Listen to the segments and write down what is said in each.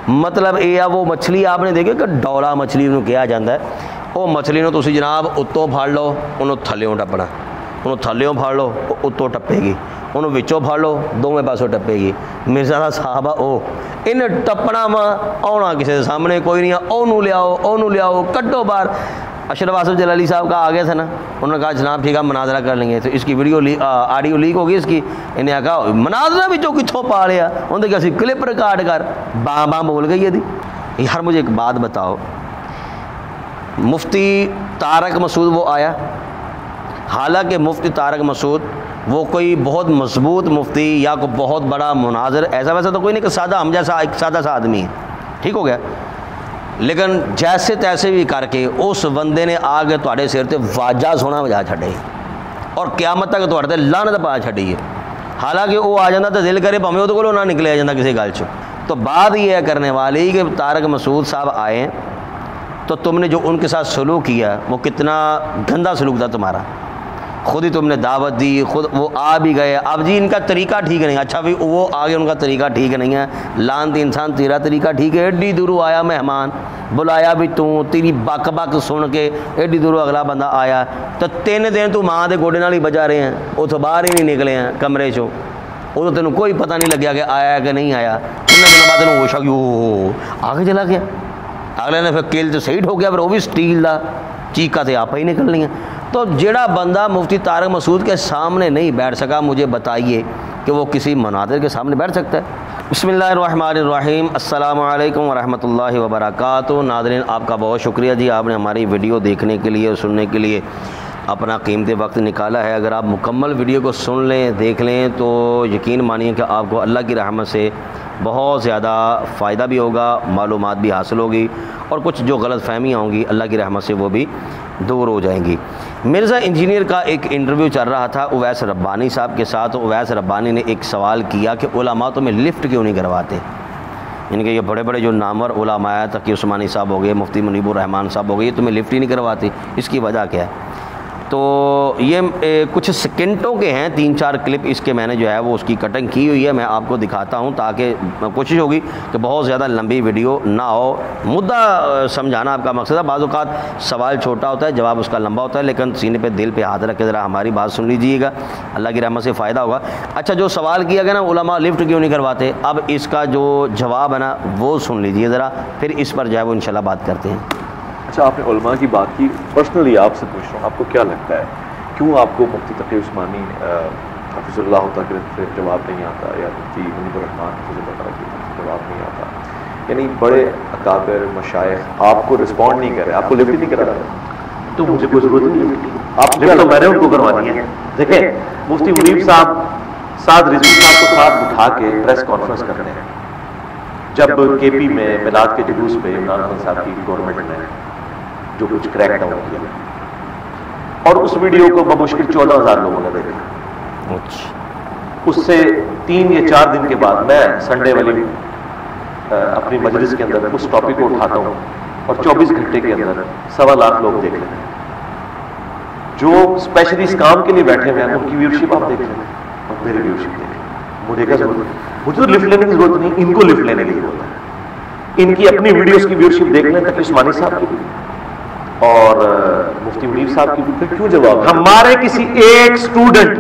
مطلب یہ وہ مچھلی آپ نے دیکھی کہ ڈولا مچھلی انہوں کہا جاتا ہے، وہ مچھلی نو تسی جناب اتوں پھڑ لو، انہوں تھلیوں ٹپنا، انہوں تھلیوں پھڑ لو اتوں ٹپے گی، انہوں وچوں پھڑ لو دونوں پاسوں ٹپے گی۔ مرزا صاحب او ان ٹپنا وا آنا کسی کے سامنے کوئی نہیں، اونوں لیاؤ کٹو باہر۔ اشرف آصف جلالی صاحب کا آ گیا تھا نا، انہوں نے کہا جناب ٹھیک ہے مناظرہ کر لیں گے، تو اس کی ویڈیو آڈیو لیک ہوگی اس کی، انہیں کہا مناظرہ بھی جو کتوں پا لیا، انہوں نے کہا سی کلپ ریکارڈ کر، باں بول گئی ہے دی۔ یار مجھے ایک بات بتاؤ، مفتی طارق مسعود وہ آیا، حالانکہ مفتی طارق مسعود وہ کوئی بہت مضبوط مفتی یا کوئی بہت بڑا مناظر ایسا ویسا تو کوئی نہیں، کہ سادہ ہم جیسا ایک سادہ سا آدمی ہے، ٹھیک ہو گیا، لیکن جیسے تیسے بھی کر کے اس بندے نے آ کے تواڈے سر تے واجہ سونا وجا چھڈے اور قیامت تک تواڈے تے لعنت پا چھڈی ہے۔ حالانکہ وہ آ جاتا تو دل کرے بھاویں وہ کولوں نہ نکلے جاتا کسی گل چ۔ تو بات یہ ہے کرنے والی کہ طارق مسعود صاحب آئے ہیں تو تم نے جو ان کے ساتھ سلوک کیا وہ کتنا گندا سلوک تھا تمہارا، خود ہی تم نے دعوت دی، خود وہ آ بھی گئے، اب جی ان کا طریقہ ٹھیک نہیں، اچھا بھی وہ آگے ان کا طریقہ ٹھیک نہیں ہے، لانتی انسان تیرا طریقہ ٹھیک ہے، ایڈی دوروں آیا مہمان، بلایا بھی تو تیری بک سن کے ایڈی دوروں اگلا بندہ آیا، تو 3 دن تو ماں دے گوڈے نال ہی بجا رہے ہیں، اتوں باہر ہی نہیں نکلے ہیں کمرے چوں، وہ تو تینوں کوئی پتہ نہیں لگیا کہ آیا کہ نہیں آیا، کتنے دنوں بعد تینوں ہوش آ گیا آگے چلا گیا، اگلے نے پھر کیل تو صحیح ہو گیا، پھر وہ بھی سٹیل دا چیکا تے آپ ہی نکلنی ہیں۔ تو جڑا بندہ مفتی طارق مسعود کے سامنے نہیں بیٹھ سکا، مجھے بتائیے کہ وہ کسی مناظر کے سامنے بیٹھ سکتا ہے؟ بسم اللہ الرحمن الرحیم، السلام علیکم ورحمۃ اللہ وبرکاتہ۔ ناظرین آپ کا بہت شکریہ جی، آپ نے ہماری ویڈیو دیکھنے کے لیے اور سننے کے لیے اپنا قیمتی وقت نکالا ہے۔ اگر آپ مکمل ویڈیو کو سن لیں دیکھ لیں تو یقین مانیے کہ آپ کو اللہ کی رحمت سے بہت زیادہ فائدہ بھی ہوگا، معلومات بھی حاصل ہوگی، اور کچھ جو غلط فہمیاں ہوں گی اللہ کی رحمت سے وہ بھی دور ہو جائیں گی۔ مرزا انجینئر کا ایک انٹرویو چل رہا تھا اویس ربانی صاحب کے ساتھ، اویس ربانی نے ایک سوال کیا کہ علماء تمہیں لفٹ کیوں نہیں کرواتے، یعنی کہ یہ بڑے بڑے جو نامور علماء ہیں، تقی عثمانی صاحب ہو گئے، مفتی منیب الرحمان صاحب ہو گئے، یہ تمہیں لفٹ ہی نہیں کرواتے، اس کی وجہ کیا ہے؟ تو یہ کچھ سیکنڈوں کے ہیں 3-4 کلپ، اس کے میں نے جو ہے وہ اس کی کٹنگ کی ہوئی ہے، میں آپ کو دکھاتا ہوں تاکہ کوشش ہوگی کہ بہت زیادہ لمبی ویڈیو نہ ہو، مدعا سمجھانا آپ کا مقصد ہے۔ بعض اوقات سوال چھوٹا ہوتا ہے، جواب اس کا لمبا ہوتا ہے، لیکن سینے پہ دل پہ ہاتھ رکھ کے ذرا ہماری بات سن لیجیے گا، اللہ کی رحمت سے فائدہ ہوگا۔ اچھا، جو سوال کیا گیا نا علماء لفٹ کیوں نہیں کرواتے، اب اس کا جو جواب ہے نا وہ سن لیجیے ذرا، پھر اس پر جو ہے وہ انشاءاللہ بات کرتے ہیں۔ اچھا، آپ نے علماء کی بات کی، پرسنلی آپ سے پوچھ رہا ہوں، آپ کو کیا لگتا ہے کیوں آپ کو مفتی تقی عثمانی حفظ اللہ تک سے جواب نہیں آتا، یا مفتی منیب الرحمان سے جواب نہیں آتا، یعنی بڑے اکابر مشائخ آپ کو رسپونڈ نہیں کر رہے، آپ کو لفٹ نہیں کرا رہے، تو مجھے کوئی ضرورت نہیں ہے، آپ جو تو میں نے ان کو کروانی ہے۔ دیکھیں، مفتی منیب صاحب سعد رضوی صاحب کو ساتھ بٹھا کے پریس کانفرنس کرتے ہیں جب کے پی میں میلاد کے جلوس پہ عمران خان صاحب کی گورنمنٹ نے جو کچھ کریک ڈاؤن کیا، اور اس ویڈیو کو بمشکل 14,000 لوگوں نے دیکھا۔ اس سے 3 یا 4 دن کے بعد میں سنڈے والی اپنی مجلس کے اندر اس ٹاپک کو اٹھاتا ہوں اور 24 گھنٹے کے اندر 1.25 لاکھ لوگ دیکھ لیتے ہیں، جو اسپیشلی اس کام کے لیے بیٹھے ہوئے ہیں ان کی ویورشپ آپ دیکھ لیں اور میری ویورشپ دیکھ لیں، مجھے کیا ضرورت ہے؟ مجھے تو لفٹ لینے کی ضرورت نہیں، ان کو لفٹ لینے کی ضرورت ہے، ان کی اپنی ویڈیوز کی ویورشپ دیکھ لیں، تقی عثمانی صاحب کی اور مفتی منیب صاحب کی، پھر کیوں جواب؟ ہمارے کسی ایک اسٹوڈنٹ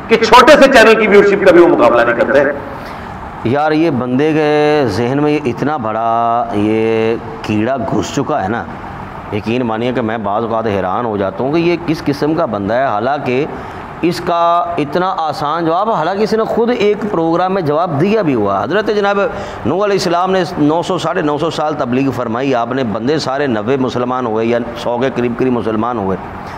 کے چھوٹے سے چینل کی ویورشپ کا بھی وہ مقابلہ نہیں کرتے۔ یار یہ بندے کے ذہن میں یہ اتنا بڑا یہ کیڑا گھس چکا ہے نا، یقین مانیے کہ میں بعض اوقات حیران ہو جاتا ہوں کہ یہ کس قسم کا بندہ ہے، حالانکہ اس کا اتنا آسان جواب، حالانکہ اس نے خود ایک پروگرام میں جواب دیا بھی ہوا۔ حضرت جناب نوح علیہ السلام نے 900-950 سال تبلیغ فرمائی، آپ نے بندے سارے 90 مسلمان ہوئے یا 100 کے قریب مسلمان ہوئے،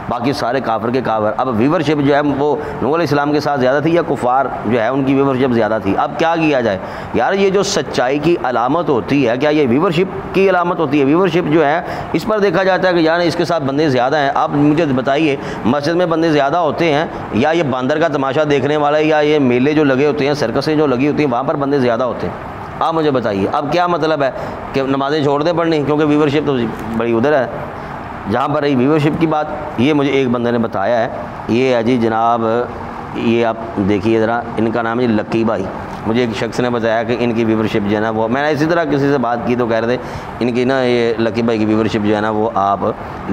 باقی سارے کافر کے کافر۔ اب ویورشپ جو ہے وہ نوح علیہ السلام کے ساتھ زیادہ تھی یا کفار جو ہے ان کی ویورشپ زیادہ تھی؟ اب کیا کیا جائے یار؟ یہ جو سچائی کی علامت ہوتی ہے، کیا یہ ویورشپ کی علامت ہوتی ہے؟ ویورشپ جو ہے اس پر دیکھا جاتا ہے کہ یار اس کے ساتھ بندے زیادہ ہیں۔ آپ مجھے بتائیے، مسجد میں بندے زیادہ ہوتے ہیں یا یہ باندر کا تماشا دیکھنے والا، یا یہ میلے جو لگے ہوتے ہیں، سرکسیں جو لگی ہوتی ہیں وہاں پر بندے زیادہ ہوتے ہیں؟ آپ مجھے بتائیے، اب کیا مطلب ہے کہ نمازیں چھوڑ دیں پڑھنی کیونکہ ویورشپ تو بڑی ادھر ہے؟ جہاں پر رہی ویورشپ کی بات، یہ مجھے ایک بندے نے بتایا ہے، یہ ہے جی جناب، یہ آپ دیکھیے ذرا، ان کا نام ہے جی لکی بھائی، مجھے ایک شخص نے بتایا کہ ان کی ویورشپ جو ہے نا وہ، میں نے اسی طرح کسی سے بات کی تو کہہ رہے تھے ان کی نا یہ لکی بھائی کی ویورشپ جو ہے نا وہ آپ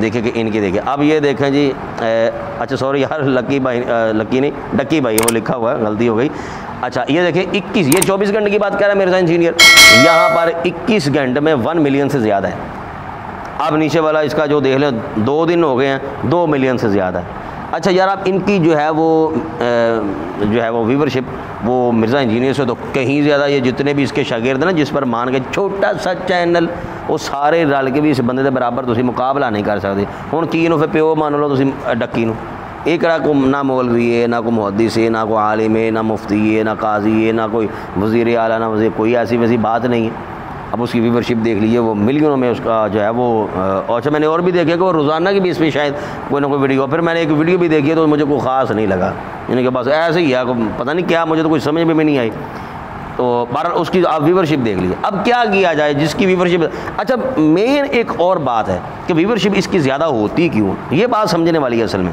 دیکھیں کہ ان کی دیکھیں. اب یہ دیکھیں جی اچھا سوری یار لکی بھائی، لکی نہیں ڈکی بھائی وہ لکھا ہوا ہے، غلطی ہو گئی. اچھا یہ دیکھیں 21، یہ 24 گھنٹے کی بات کر رہا ہے مرزا انجینئر، یہاں پر 21 گھنٹے میں 1 ملین سے زیادہ ہے. اب نیچے والا اس کا جو دیکھ لیں 2 دن ہو گئے ہیں 2 ملین سے زیادہ ہے. اچھا یار اب ان کی جو ہے وہ ویورشپ وہ مرزا انجینئر سے تو کہیں زیادہ. یہ جتنے بھی اس کے شاگرد ہیں نا، جس پر مان کے چھوٹا سا چینل وہ سارے رل کے بھی اس بندے کے برابر تسی مقابلہ نہیں کر سکتے. ہوں کی نو پھر پیو مان لو تسی ڈکی نو، ایکڑا کو نہ مولوی ہے، نہ کوئی محدث ہے، نہ کوئی عالم ہے، نہ مفتی ہے، نہ قاضی ہے، نہ کوئی وزیر اعلیٰ، نہ وزیر، کوئی ایسی ویسی بات نہیں ہے. اب اس کی ویورشپ دیکھ لیجیے وہ ملینوں میں اس کا جو ہے وہ. اچھا میں نے اور بھی دیکھا کہ وہ روزانہ کی بھی اس پہ شاید کوئی نہ کوئی ویڈیو، پھر میں نے ایک ویڈیو بھی دیکھی تو مجھے کوئی خاص نہیں لگا، یعنی کہ بس ایسے ہی ہے، پتہ نہیں کیا، مجھے تو کچھ سمجھ میں بھی نہیں آئی. تو بہرحال اس کی آپ ویورشپ دیکھ لیجیے. اب کیا کیا جائے جس کی ویورشپ. اچھا مین ایک اور بات ہے کہ ویورشپ اس کی زیادہ ہوتی کیوں، یہ بات سمجھنے والی ہے. اصل میں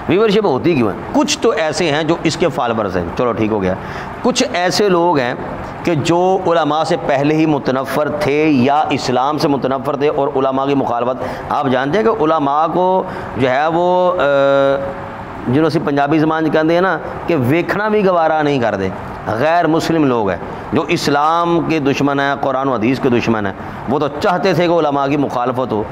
ویورشپ ہوتی کیوں ہے؟ کچھ تو ایسے ہیں جو اس کے فالوورز ہیں، چلو ٹھیک ہو گیا. کچھ ایسے لوگ ہیں کہ جو علماء سے پہلے ہی متنفر تھے یا اسلام سے متنفر تھے اور علماء کی مخالفت. آپ جانتے ہیں کہ علماء کو جو ہے وہ جنہوں اسی پنجابی زبان کہتے ہیں نا کہ ویکھنا بھی گوارا نہیں کرتے. غیر مسلم لوگ ہیں جو اسلام کے دشمن ہیں، قرآن و حدیث کے دشمن ہیں، وہ تو چاہتے تھے کہ علماء کی مخالفت ہو،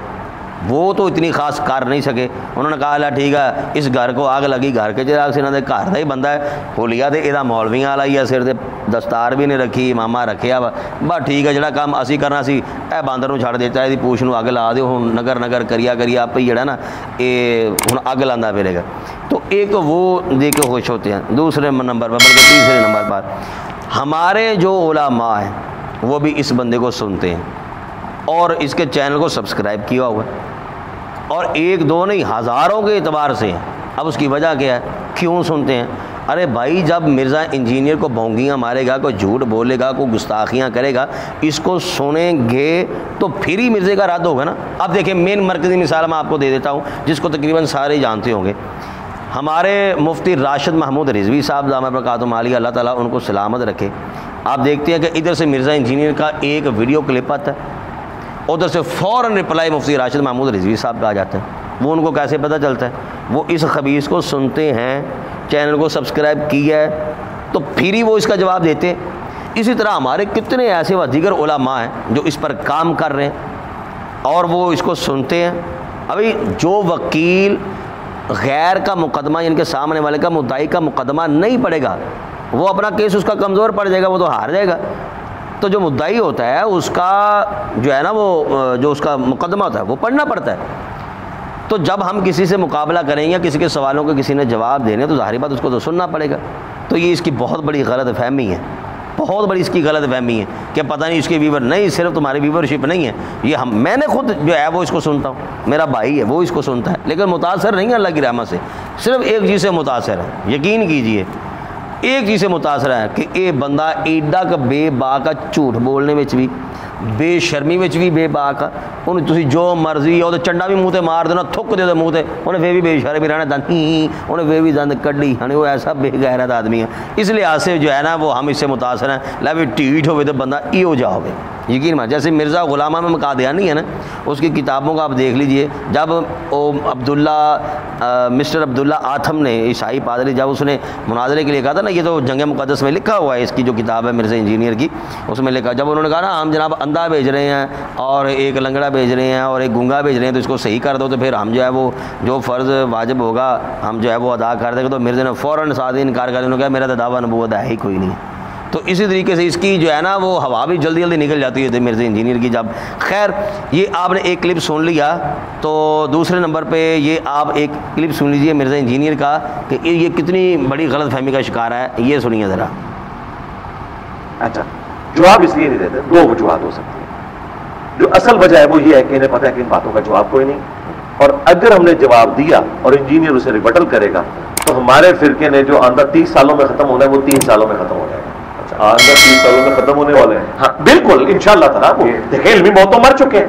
وہ تو اتنی خاص کر نہیں سکے. انہوں نے کہا اللہ ٹھیک ہے اس گھر کو آگ لگی، گھر کے چراغ سے انہوں نے گھر کا ہی بندہ ہے کھولیا تو یہ مولویاں والا ہی ہے، سر دستار بھی نہیں رکھی، امامہ رکھیا وا بس ٹھیک ہے جڑا کام اسی کرنا سی اے باندر نو چھڑ دیتا ہے، پوچھ نو اگ لا دیو، ہن نگر نگر کریا آپ ہی جڑا نا یہ ہن اگ لاندا پھرے گا. تو ایک وہ دیکھ کے خوش ہوتے ہیں. دوسرے نمبر پر بلکہ تیسرے نمبر پر ہمارے جو علماء ہیں وہ بھی اس بندے کو سنتے ہیں اور اس کے چینل کو سبسکرائب کیا ہوا ہے، اور ایک دو نہیں ہزاروں کے اعتبار سے ہیں. اب اس کی وجہ کیا ہے، کیوں سنتے ہیں؟ ارے بھائی جب مرزا انجینئر کو بھونگیاں مارے گا، کوئی جھوٹ بولے گا، کوئی گستاخیاں کرے گا، اس کو سنیں گے تو پھر ہی مرزے کا رد ہوگا نا. اب دیکھیں مین مرکزی مثال میں آپ کو دے دیتا ہوں جس کو تقریباً سارے جانتے ہوں گے. ہمارے مفتی راشد محمود رضوی صاحب دامہ برکاتہم عالیہ، اللہ تعالیٰ ان کو سلامت رکھے. آپ دیکھتے ہیں کہ ادھر سے مرزا انجینئر کا ایک ویڈیو کلپ آتا ہے، ادھر سے فوراً رپلائی مفتی راشد محمود رضوی صاحب کا آ جاتا ہے. وہ ان کو کیسے پتہ چلتا ہے؟ وہ اس خبیث کو سنتے ہیں، چینل کو سبسکرائب کیا ہے تو پھر ہی وہ اس کا جواب دیتے ہیں. اسی طرح ہمارے کتنے ایسے و دیگر علماء ہیں جو اس پر کام کر رہے ہیں اور وہ اس کو سنتے ہیں. ابھی جو وکیل غیر کا مقدمہ ان کے سامنے والے کا مدعی کا مقدمہ نہیں پڑے گا، وہ اپنا کیس اس کا کمزور پڑ جائے گا، وہ تو ہار جائے گا. تو جو مدعی ہوتا ہے اس کا جو ہے نا وہ جو اس کا مقدمہ ہوتا ہے وہ پڑھنا پڑتا ہے. تو جب ہم کسی سے مقابلہ کریں یا کسی کے سوالوں کو کسی نے جواب دینے تو ظاہری بات اس کو تو سننا پڑے گا. تو یہ اس کی بہت بڑی غلط فہمی ہے، بہت بڑی اس کی غلط فہمی ہے کہ پتہ نہیں اس کے ویور نہیں، صرف تمہاری ویورشپ نہیں ہے یہ میں نے خود جو ہے وہ اس کو سنتا ہوں، میرا بھائی ہے وہ اس کو سنتا ہے، لیکن متاثر نہیں ہے اللہ کی رحمت سے. صرف ایک چیز سے متاثر ہے، یقین کیجئے ایک چیز سے متاثر ہے کہ یہ بندہ ایڈا کا بے باک جھوٹ بولنے میں بھی، بے شرمی میں بھی بے باک. انہیں تسی جو مرضی ہے چنڈا بھی منہ تے مار دینا، تھک دے منہ تے، انہیں پھر بھی بے شرمی رہنا، دند انہیں پھر بھی دند کڈی. یعنی وہ ایسا بے غیرت آدمی ہے. اس لحاظ سے جو ہے نا وہ ہم اس سے متاثر ہیں. لے ٹھیٹ ہوئے تو بندہ ای ہو جاؤ گے یقین مان. جیسے مرزا غلام احمد قادیانی ہے نا، اس کی کتابوں کو آپ دیکھ لیجئے. جب مسٹر عبداللہ آتھم نے عیسائی پادری جب اس نے مناظرے کے لیے کہا تھا نا، یہ تو جنگ مقدس میں لکھا ہوا ہے اس کی جو کتاب ہے مرزا انجینئر کی، اس میں لکھا جب انہوں نے کہا نا ہم جناب اندھا بھیج رہے ہیں اور ایک لنگڑا بھیج رہے ہیں اور ایک گونگا بھیج رہے ہیں تو اس کو صحیح کر دو تو پھر ہم جو ہے وہ جو فرض واجب ہوگا ہم جو ہے وہ ادا کر دیں گے. تو مرزا نے فوراً ساتھ انکار کر دیا، انہوں نے کہا میرا تو دعویٰ نبوت ہے ہی کوئی نہیں. تو اسی طریقے سے اس کی جو ہے نا وہ ہوا بھی جلدی جلدی نکل جاتی ہے مرزا انجینئر کی. جب خیر یہ آپ نے ایک کلپ سن لیا تو دوسرے نمبر پہ یہ آپ ایک کلپ سن لیجئے مرزا انجینئر کا کہ یہ کتنی بڑی غلط فہمی کا شکار ہے. یہ سنیے ذرا. اچھا جواب اس لیے نہیں دیتے، دو وجوہات ہو سکتی ہیں. جو اصل وجہ ہے وہ یہ ہے کہ انہیں پتہ ہے کہ ان باتوں کا جواب کوئی نہیں، اور اگر ہم نے جواب دیا اور انجینئر اسے ریبٹل کرے گا تو ہمارے فرقے نے جو آندہ 30 سالوں میں ختم ہونا ہے وہ 3 سالوں میں ختم ہو جائے گا. آندہ 30 سالوں میں ختم ہونے والے ہیں. ہاں بالکل انشاءاللہ تعالیٰ. دیکھیں علمی موت تو مر چکے ہیں،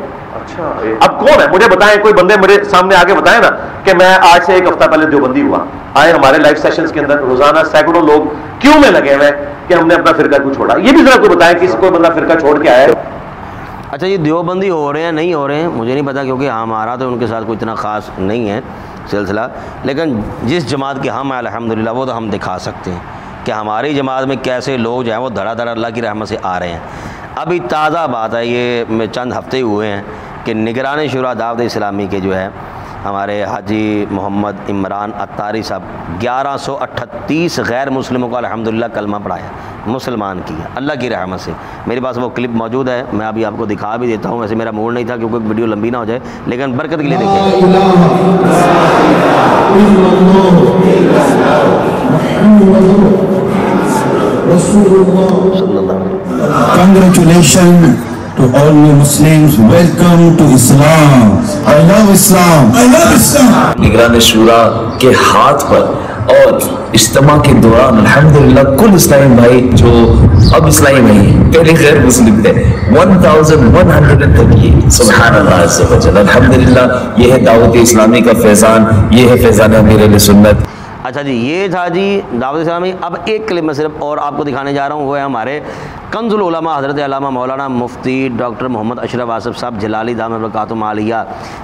اچھا اب کون ہے مجھے بتائیں, کوئی بندے میرے سامنے آگے بتائیں نا کہ میں آج سے 1 ہفتہ پہلے دیوبندی ہوا, آئے ہمارے لائیو سیشنز کے اندر روزانہ سینکڑوں لوگ کیوں میں لگے ہوئے کہ ہم نے اپنا فرقہ کیوں چھوڑا, یہ بھی ذرا کوئی بتائیں کسی کوئی بندہ فرقہ چھوڑ کے آیا ہے. اچھا یہ دیوبندی ہو رہے ہیں نہیں ہو رہے ہیں مجھے نہیں پتا, کیونکہ ہمارا تو ان کے ساتھ کوئی اتنا خاص نہیں ہے سلسلہ, لیکن جس جماعت کے ہم الحمدللہ وہ تو ہم دکھا سکتے ہیں کہ ہماری جماعت میں کیسے لوگ جو ہیں وہ دھڑا دھڑا اللہ کی رحمت سے آ رہے ہیں. ابھی تازہ بات ہے, یہ میں چند ہفتے ہوئے ہیں کہ نگران شورا دعوت اسلامی کے جو ہے ہمارے حاجی محمد عمران اتاری صاحب 1138 غیر مسلموں کو الحمدللہ کلمہ پڑھایا, مسلمان کیا اللہ کی رحمت سے. میرے پاس وہ کلپ موجود ہے, میں ابھی آپ کو دکھا بھی دیتا ہوں. ویسے میرا موڈ نہیں تھا کیونکہ ویڈیو لمبی نہ ہو جائے, لیکن برکت کے لیے دیکھیں. Congratulations to all new Muslims. Welcome to Islam. I love Islam. I love Islam. نگران شورا کے ہاتھ پر اور اجتماع کے دوران الحمدللہ کل اسلامی بھائی جو اب اسلامی بھائی ہیں پہلے غیر مسلم تھے 1138. سبحان اللہ عز و جل. الحمدللہ یہ ہے دعوت اسلامی کا فیضان, یہ ہے فیضان امیر اہل سنت. اچھا جی یہ تھا جی دعوت اسلامی. اب ایک کلپ میں صرف اور آپ کو دکھانے جا رہا ہوں, وہ ہے ہمارے کنز العلماء حضرت علامہ مولانا مفتی ڈاکٹر محمد اشرف آصف صاحب جلالی دامت برکاتہم عالیہ.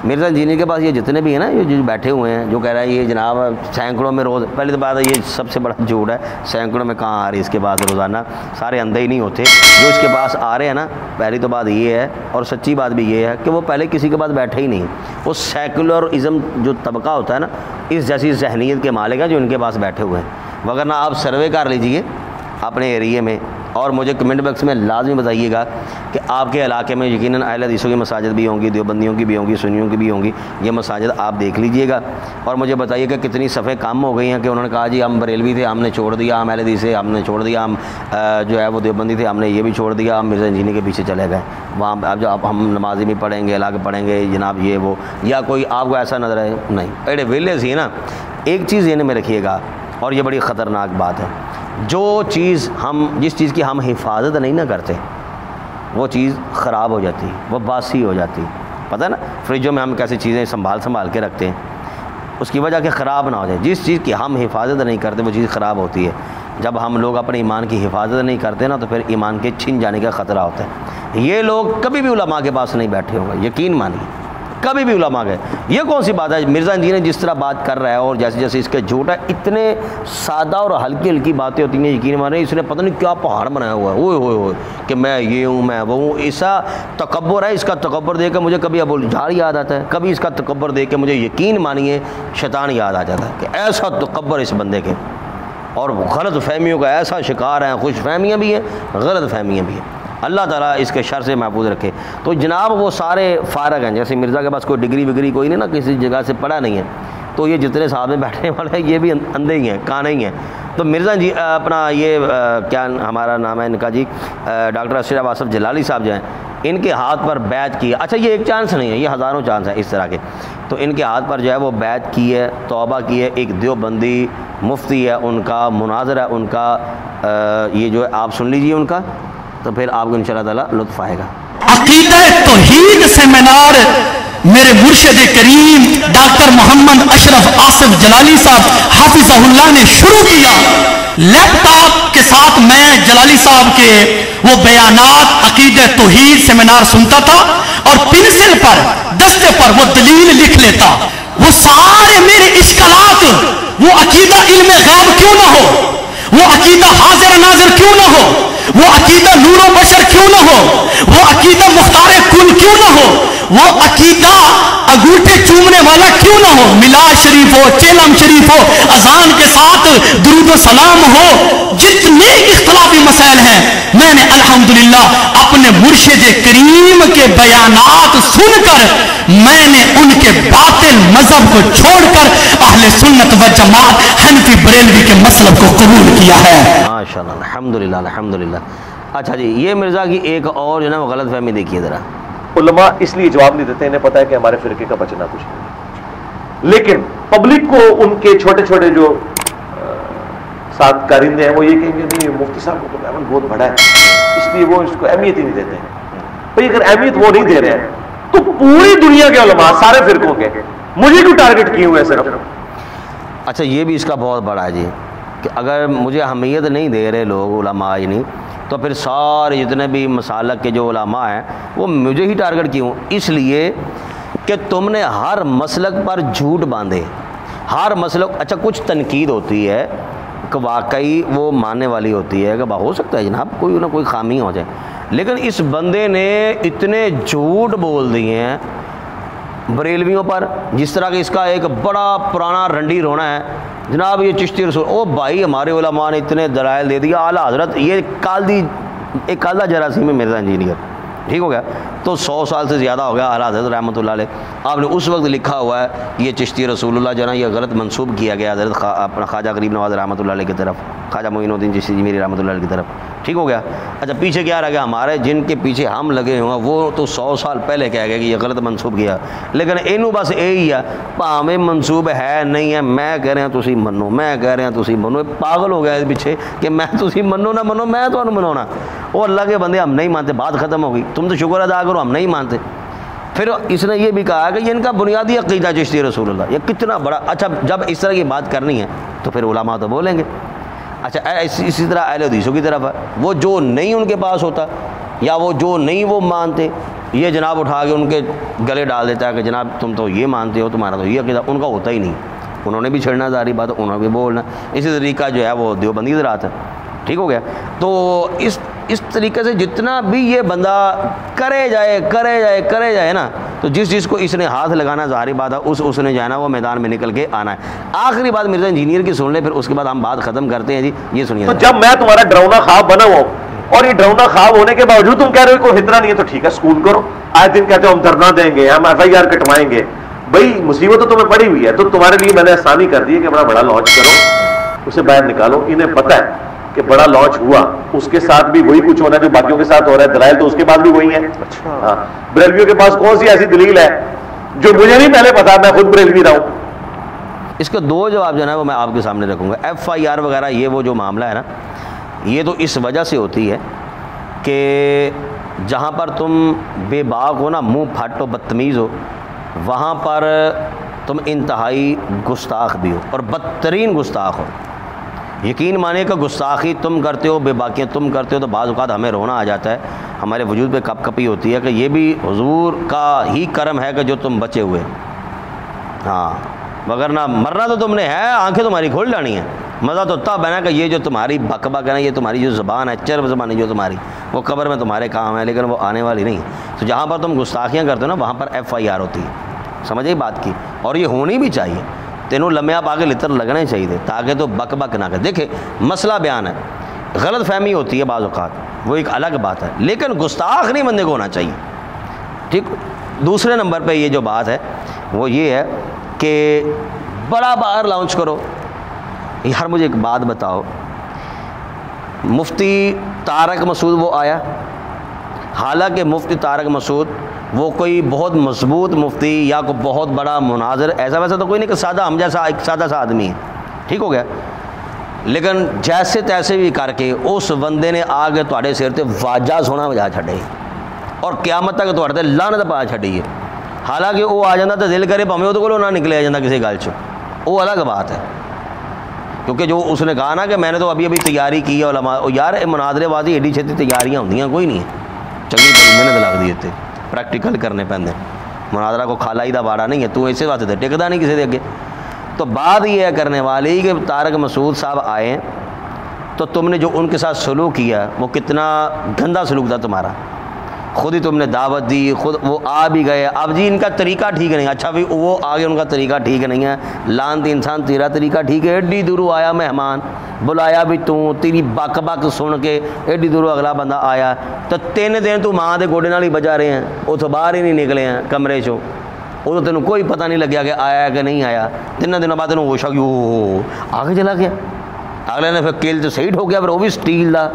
مرزا انجینئر کے پاس یہ جتنے بھی ہیں نا, یہ جو بیٹھے ہوئے ہیں, جو کہہ رہا ہے یہ جناب سینکڑوں میں روز, پہلے تو بات ہے یہ سب سے بڑا جھوٹ ہے, سینکڑوں میں کہاں آ رہی اس کے پاس روزانہ, سارے اندھے ہی نہیں ہوتے جو اس کے پاس آ رہے ہیں نا. پہلی تو بات یہ ہے, اور سچی بات بھی یہ ہے کہ وہ پہلے کسی کے پاس بیٹھے ہی نہیں. وہ سیکولرزم جو طبقہ ہوتا ہے نا, اس جیسی ذہنیت کے مالک ہیں جو ان کے پاس بیٹھے ہوئے ہیں. وگرنہ آپ سروے کر لیجئے اپنے ایریے میں, اور مجھے کمنٹ باکس میں لازمی بتائیے گا کہ آپ کے علاقے میں یقیناً اہل حدیثوں کی مساجد بھی ہوں گی, دیوبندیوں کی بھی ہوں گی, سنیوں کی بھی ہوں گی. یہ مساجد آپ دیکھ لیجئے گا اور مجھے بتائیے کہ کتنی صفحے کم ہو گئی ہیں کہ انہوں نے کہا جی ہم بریلوی تھے ہم نے چھوڑ دیا, ہم اہل حدیث سے ہم نے چھوڑ دیا, ہم جو ہے وہ دیوبندی تھے ہم نے یہ بھی چھوڑ دیا, ہم مرزا انجینئر کے پیچھے چلے گئے. وہاں اب جو ہم نمازی بھی پڑھیں گے, الگ پڑھیں گے جناب یہ وہ, یا کوئی آپ کو ایسا نظر ہے نہیں. ایڈے ویلے سی نا, ایک چیز ذہن میں رکھیے گا, اور یہ بڑی خطرناک بات ہے, جو چیز ہم جس چیز کی ہم حفاظت نہیں نہ کرتے وہ چیز خراب ہو جاتی, وہ باسی ہو جاتی. پتہ ہے نا فریجوں میں ہم کیسی چیزیں سنبھال کے رکھتے ہیں, اس کی وجہ کہ خراب نہ ہو جائے. جس چیز کی ہم حفاظت نہیں کرتے وہ چیز خراب ہوتی ہے. جب ہم لوگ اپنے ایمان کی حفاظت نہیں کرتے نا تو پھر ایمان کے چھن جانے کا خطرہ ہوتا ہے. یہ لوگ کبھی بھی علماء کے پاس نہیں بیٹھے ہوں گے, یقین مانیے, کبھی بھی علماء گئے. یہ کون سی بات ہے, مرزا انجینئر جس طرح بات کر رہا ہے اور جیسے جیسے اس کے جھوٹ ہے, اتنے سادہ اور ہلکی ہلکی باتیں ہوتی ہیں, یقین مانیں اس نے پتہ نہیں کیا پہاڑ بنایا ہوا ہے, اوئے ہوئے ہوئے کہ میں یہ ہوں میں وہ ہوں. ایسا تکبر ہے, اس کا تکبر دیکھ کے مجھے کبھی ابو جہل یاد آتا ہے, کبھی اس کا تکبر دیکھ کے مجھے یقین مانیے شیطان یاد آ جاتا ہے کہ ایسا تکبر اس بندے کے. اور غلط فہمیوں کا ایسا شکار ہیں, خوش فہمیاں بھی ہیں, غلط فہمیاں بھی ہیں. اللہ تعالیٰ اس کے شر سے محفوظ رکھے. تو جناب وہ سارے فارغ ہیں, جیسے مرزا کے پاس کوئی ڈگری وگری کوئی نہیں نا, کسی جگہ سے پڑھا نہیں ہے, تو یہ جتنے صاحب میں بیٹھنے والے ہیں یہ بھی اندھے ہی ہیں, کانے ہی ہیں. تو مرزا جی اپنا یہ کیا ہمارا نام ہے ان کا جی, ڈاکٹر اشرف آصف جلالی صاحب جو ہیں, ان کے ہاتھ پر بیعت کی ہے. اچھا یہ ایک چانس نہیں ہے, یہ ہزاروں چانس ہیں اس طرح کے. تو ان کے ہاتھ پر جو ہے وہ بیعت کی ہے, توبہ کی ہے. ایک دیوبندی مفتی ہے ان کا, مناظر ہے ان کا, یہ جو ہے آپ سن لیجیے ان کا, تو پھر آپ کو انشاءاللہ تعالیٰ لطف آئے گا. عقیدہ توحید سیمینار میرے مرشد کریم ڈاکٹر محمد اشرف آصف جلالی صاحب حافظہ اللہ نے شروع کیا. لیپ ٹاپ کے ساتھ میں جلالی صاحب کے وہ بیانات عقیدہ توحید سیمینار سنتا تھا, اور پنسل پر دستے پر وہ دلیل لکھ لیتا. وہ سارے میرے اشکالات, وہ عقیدہ علم غیب کیوں نہ ہو, وہ عقیدہ حاضر ناظر کیوں نہ ہو, وہ عقیدہ نور و بشر کیوں نہ ہو, وہ عقیدہ مختار کل کیوں نہ ہو, وہ عقیدہ انگوٹھے چومنے والا کیوں نہ ہو, میلاد شریف ہو, چیلم شریف ہو, اذان کے ساتھ درود و سلام ہو, جتنے اختلافی مسائل ہیں میں نے الحمدللہ اپنے مرشد کریم کے بیانات سن کر میں نے ان کے باطل مذہب کو چھوڑ کر اہل سنت و جماعت حنفی بریلوی کے مسلک کو قبول کیا ہے. ماشاءاللہ الحمدللہ الحمدللہ. اچھا جی یہ مرزا کی ایک اور جو ہے نا وہ غلط فہمی دیکھیے ذرا. علماء اس لیے جواب نہیں دیتے, انہیں پتا ہے کہ ہمارے فرقے کا بچنا کچھ نہیں, لیکن پبلک کو ان کے چھوٹے چھوٹے جو ساتھ کارندے ہیں وہ یہ کہیں گے نہیں مفتی صاحب کو تو بہت بڑا ہے, اس لیے وہ اس کو اہمیت ہی نہیں دیتے ہیں. بھائی اگر اہمیت وہ نہیں دے رہے ہیں تو پوری دنیا کے علماء سارے فرقوں کے مجھے کیوں ٹارگٹ کیے ہوئے ہیں صرف؟ اچھا یہ بھی اس کا بہت بڑا ہے جی، کہ اگر مجھے اہمیت نہیں دے رہے لوگ علماء نہیں، تو پھر سارے جتنے بھی مسالک کے جو علماء ہیں وہ مجھے ہی ٹارگٹ کیوں؟ اس لیے کہ تم نے ہر مسلک پر جھوٹ باندھے، ہر مسلک۔ اچھا کچھ تنقید ہوتی ہے کہ واقعی وہ ماننے والی ہوتی ہے کہ ہو سکتا ہے جناب کوئی نہ کوئی خامی ہو جائے، لیکن اس بندے نے اتنے جھوٹ بول دیے ہیں بریلویوں پر، جس طرح کہ اس کا ایک بڑا پرانا رنڈی رونا ہے جناب یہ چشتی رسول، او بھائی ہمارے علماء نے اتنے دلائل دے دیا، اعلیٰ حضرت یہ کالدہ جراثیم ہے مرزا انجینئر، ٹھیک ہو گیا، تو 100 سال سے زیادہ ہو گیا اعلیٰ حضرت رحمۃ اللہ علیہ، آپ نے اس وقت لکھا ہوا ہے یہ چشتی رسول اللہ جو ہے نا یہ غلط منسوب کیا گیا حضرت اپنا خواجہ غریب نواز رحمۃ اللہ علیہ کی طرف، خواجہ معین الدین چشتی میری رحمۃ اللہ علیہ کی طرف، ٹھیک ہو گیا۔ اچھا پیچھے کیا رہ گیا؟ ہمارے جن کے پیچھے ہم لگے ہوئے ہیں وہ تو 100 سال پہلے کہہ گیا کہ یہ غلط منسوب کیا، لیکن اینو بس یہی ہے پاویں منسوب ہے نہیں ہے، میں کہہ رہے ہیں تسی منو، میں کہہ رہے ہیں تسی منو، پاگل ہو گیا اس پیچھے کہ میں تسی منو نہ منو میں تو منونا، وہ اللہ کے بندے ہم نہیں مانتے، بات ختم ہو گئی، تم تو شکر ادا کرو ہم نہیں مانتے۔ پھر اس نے یہ بھی کہا کہ یہ ان کا بنیادی عقیدہ چشتی رسول اللہ، یہ کتنا بڑا۔ اچھا جب اس طرح کی بات کرنی ہے تو پھر علماء تو بولیں گے۔ اچھا اسی طرح اہل حدیثوں کی طرف ہے، وہ جو نہیں ان کے پاس ہوتا یا وہ جو نہیں وہ مانتے یہ جناب اٹھا کے ان کے گلے ڈال دیتا ہے کہ جناب تم تو یہ مانتے ہو، تمہارا تو یہ عقیدہ، ان کا ہوتا ہی نہیں، انہوں نے بھی چھڑنا ظاہری بات ہے، انہوں نے بھی بولنا۔ اسی طریقہ جو ہے وہ دیوبندی ذرات ہے، ٹھیک ہو گیا۔ تو اس طریقے سے جتنا بھی یہ بندہ کرے جائے نا، تو جس چیز کو اس نے ہاتھ لگانا ظاہری بات ہے اس نے جانا وہ میدان میں نکل کے آنا ہے۔ آخری بات مرزا انجینئر کی سن لیں، پھر اس کے بعد ہم بات ختم کرتے ہیں جی، یہ سنیے۔ تو جب میں تمہارا ڈراؤنا خواب بنا ہوا ہوں اور یہ ڈراؤنا خواب ہونے کے باوجود تم کہہ رہے ہو کوئی فتنہ نہیں ہے، تو ٹھیک ہے سکول کرو، آئے دن کہتے ہو ہم دھرنا دیں گے، ہم FIR کٹوائیں گے، بھائی مصیبت تو تمہیں پڑی ہوئی ہے، تو تمہارے لیے میں نے آسانی کر دی ہے کہ بڑا لانچ کرو، اسے باہر نکالو۔ انہیں پتہ ہے کہ بڑا لانچ ہوا اس کے ساتھ بھی وہی کچھ ہونا ہے جو باقیوں کے ساتھ ہو رہا ہے، دلائل تو اس کے پاس بھی وہی ہیں۔ ہاں بریلویوں کے پاس کون سی ایسی دلیل ہے جو مجھے نہیں پہلے پتا، میں خود بریلوی رہا ہوں؟ اس کا دو جواب جو ہے وہ میں آپ کے سامنے رکھوں گا۔ FIR وغیرہ یہ وہ جو معاملہ ہے نا، یہ تو اس وجہ سے ہوتی ہے کہ جہاں پر تم بے باک ہو نا، منہ پھٹ ہو، بدتمیز ہو، وہاں پر تم انتہائی گستاخ بھی ہو اور بدترین گستاخ ہو۔ یقین مانے کہ گستاخی تم کرتے ہو، بے باکیاں تم کرتے ہو، تو بعض اوقات ہمیں رونا آ جاتا ہے، ہمارے وجود پہ کپ کپی ہوتی ہے کہ یہ بھی حضور کا ہی کرم ہے کہ جو تم بچے ہوئے، ہاں وگرنہ مرنا تو تم نے ہے، آنکھیں تمہاری کھول جانی ہیں۔ مزہ تو تب ہے نا کہ یہ جو تمہاری بک بک ہے نا، یہ تمہاری جو زبان ہے، چرب زبان ہے جو تمہاری، وہ قبر میں تمہارے کام ہے، لیکن وہ آنے والی نہیں۔ تو جہاں پر تم گستاخیاں کرتے ہو نا، وہاں پر FIR ہوتی ہے، سمجھے بات کی، اور یہ ہونی بھی چاہیے، تینوں لمحے آپ آگے لطر لگنے چاہیے تاکہ تو بک بک نہ کر۔ دیکھیں مسئلہ بیان ہے، غلط فہمی ہوتی ہے بعض اوقات، وہ ایک الگ بات ہے، لیکن گستاخ نہیں بندے کو ہونا چاہیے، ٹھیک۔ دوسرے نمبر پہ یہ جو بات ہے وہ یہ ہے کہ بڑا باہر لانچ کرو۔ یار مجھے ایک بات بتاؤ، مفتی طارق مسعود وہ آیا، حالانکہ مفتی طارق مسعود وہ کوئی بہت مضبوط مفتی یا کوئی بہت بڑا مناظر ایسا ویسا تو کوئی نہیں، کہ سادہ ہم جیسا ایک سادہ سا آدمی ہے، ٹھیک ہو گیا، لیکن جیسے تیسے بھی کر کے اس بندے نے آگے تھوڑے سر تے واجہ سونا بجا چھڈے اور قیامت تک تھوڑے تے لعنت پا چھڈی ہے۔ حالانکہ وہ آ جاتا تو دل کرے بھاویں وہ کولوں نہ نکلے آ جاتا کسی گل چ، وہ الگ بات ہے، کیونکہ جو اس نے کہا نا کہ میں نے تو ابھی تیاری کی ہے علماء، یار مناظرے بازی ایڈی چھتی تیاریاں ہوندیاں کوئی نہیں ہے، چنگی محنت لگ دی اتنے پریکٹیکل کرنے پیندے، مناظرہ کو کھالائی دا باڑا نہیں ہے، تو اسی واسطے تے ٹکدا نہیں کسی دے اگے۔ تو بات یہ ہے کرنے والی کہ طارق مسعود صاحب آئے تو تم نے جو ان کے ساتھ سلوک کیا وہ کتنا گندا سلوک تھا تمہارا، خود ہی تم نے دعوت دی، خود وہ آ بھی گئے، اب جی ان کا طریقہ ٹھیک نہیں، اچھا بھی وہ آگے ان کا طریقہ ٹھیک نہیں ہے، لانتی انسان تیرا طریقہ ٹھیک ہے، ایڈی دوروں آیا مہمان، بلایا بھی تیری بک بک سن کے ایڈی دوروں اگلا بندہ آیا، تو 3 دن تو ماں دے گوڈے نال ہی بجا رہے ہیں، وہ تو باہر ہی نہیں نکلے ہیں کمرے چوں، وہ تو تینوں کوئی پتہ نہیں لگیا کہ آیا کہ نہیں آیا، 3 دنوں بعد تینوں ہوش آ گیا آگے چلا گیا، اگلے نے پھر کیل تو سیٹ ہو گیا، پھر وہ بھی سٹیل دا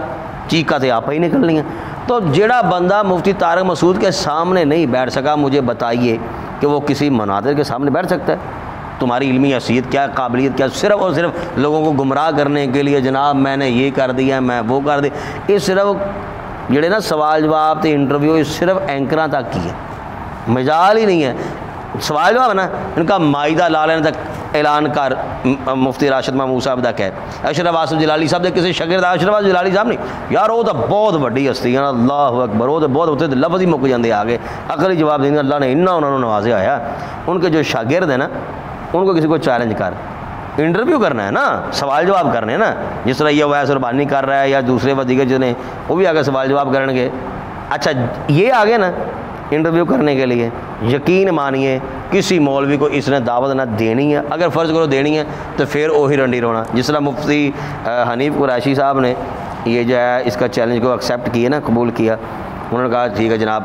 چیکا تے آپ ہی نکلنی ہے۔ تو جڑا بندہ مفتی طارق مسعود کے سامنے نہیں بیٹھ سکا، مجھے بتائیے کہ وہ کسی مناظر کے سامنے بیٹھ سکتا ہے؟ تمہاری علمی حیثیت کیا، قابلیت کیا، صرف اور صرف لوگوں کو گمراہ کرنے کے لیے جناب میں نے یہ کر دیا، میں وہ کر دیا، یہ صرف جڑے نا سوال جواب تے انٹرویو یہ صرف اینکراں تک کی ہے، مجال ہی نہیں ہے. سوال جواب ہے نا ان کا مائدہ لا لینا تک اعلان کر مفتی راشد محمود صاحب دا کہ اشرف آصف جلالی صاحب دے کسی شاگرد اشرف آصف جلالی صاحب نہیں یار وہ تو بہت وڈی ہستی ہے. اللہ اکبر. وہ تو بہت ہوتے لفظ ہی مک جاندے آگے عقل ہی جواب دیں. اللہ نے انہوں نے نوازیا ہوا. ان کے جو شاگرد ہیں نا ان کو کسی کو چیلنج کر انٹرویو کرنا ہے نا, سوال جواب کرنے ہیں نا, جس طرح یہ ویس ربانی کر رہا ہے یا دوسرے و دیگر جتنے وہ بھی آگے سوال جواب کریں گے. اچھا یہ آگے نا انٹرویو کرنے کے لیے یقین مانیے کسی مولوی کو اس نے دعوت نہ دینی ہے. اگر فرض کرو دینی ہے تو پھر وہی رنڈی رونا. جس طرح مفتی حنیف قریشی صاحب نے یہ جو ہے اس کا چیلنج کو ایکسیپٹ کیا نا, قبول کیا. انہوں نے کہا ٹھیک ہے جناب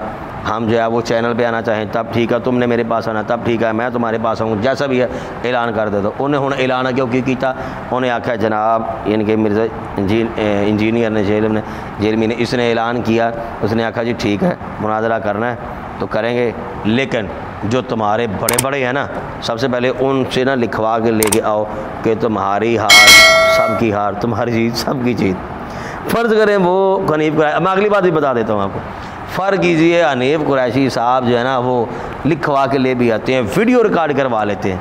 ہم جو ہے وہ چینل پہ آنا چاہیں تب ٹھیک ہے, تم نے میرے پاس آنا تب ٹھیک ہے, میں تمہارے پاس آؤں جیسا بھی ہے اعلان کر دے. تو انہیں ہوں اعلان کیوں کیتا, انہیں آخیا جناب ان کے مرزا انجینئر نے جیلمی نے اس نے اعلان کیا. اس نے آخیا جی ٹھیک ہے مناظرہ کرنا ہے تو کریں گے, لیکن جو تمہارے بڑے بڑے ہیں نا سب سے پہلے ان سے نا لکھوا کے لے کے آؤ کہ تمہاری ہار سب کی ہار, تمہاری جیت سب کی جیت. فرض کریں وہ حنیف قریشی, میں اگلی بات بھی بتا دیتا ہوں آپ کو. فرض کیجیے حنیف قریشی صاحب جو ہے نا وہ لکھوا کے لے بھی آتے ہیں, ویڈیو ریکارڈ کروا لیتے ہیں,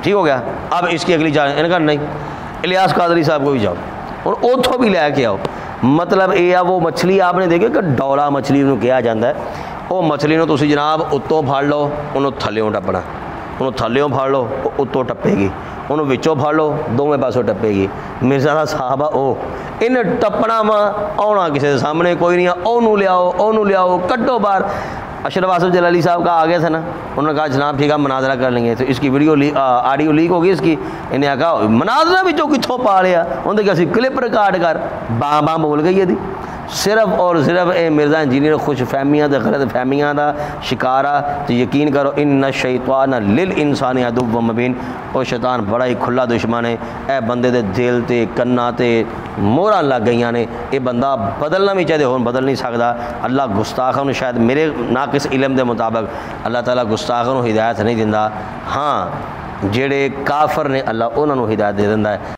ٹھیک ہو گیا. اب اس کی اگلی جان ان کا نہیں الیاس قادری صاحب کو بھی جاؤ اور اتوں بھی لے کے آؤ. مطلب یہ ہے وہ مچھلی آپ نے دیکھی کہ ڈولا مچھلی انہوں کہا جاتا ہے, وہ مچھلی نو تسی جناب اتوں پھڑ لو انہوں تھلیوں ٹپنا, انہوں تھلیوں پھڑ لو اتوں ٹپے گی, انہوں وچوں پھڑ لو دونوں پاسوں ٹپے گی. مرزا صاحب او ان ٹپنا وا آنا کسی کے سامنے کوئی نہیں, اونوں لیاؤ کٹو باہر. اشرف آصف جلالی صاحب کا آ گیا تھا نا, انہوں نے کہا جناب ٹھیک ہے مناظرہ کر لیں گے. تو اس کی ویڈیو آڈیو لیک ہوگی اس کی, انہیں کہا مناظرہ بھی جو کتوں پا لیا, انہوں نے کہا کلپ ریکارڈ کر, باں بول گئی ہے. صرف اور صرف اے مرزا انجینئر خوش فہمیاں تے غلط فہمیاں دا شکارا. تو یقین کرو ان الشیطان للانسان عدو مبین, او شیطان بڑا ہی کھلا دشمن ہے. اے بندے دے دل تے کناں تے موہراں لگ گئیاں نے, اے بندہ بدلنا بھی چاہے ہون بدل نہیں سکدا. اللہ گستاخاں نوں شاید میرے ناقص علم دے مطابق اللہ تعالیٰ گستاخاں نوں ہدایت نہیں دیندا, ہاں جڑے کافر نے اللہ انہاں نوں ہدایت دے دیندا ہے.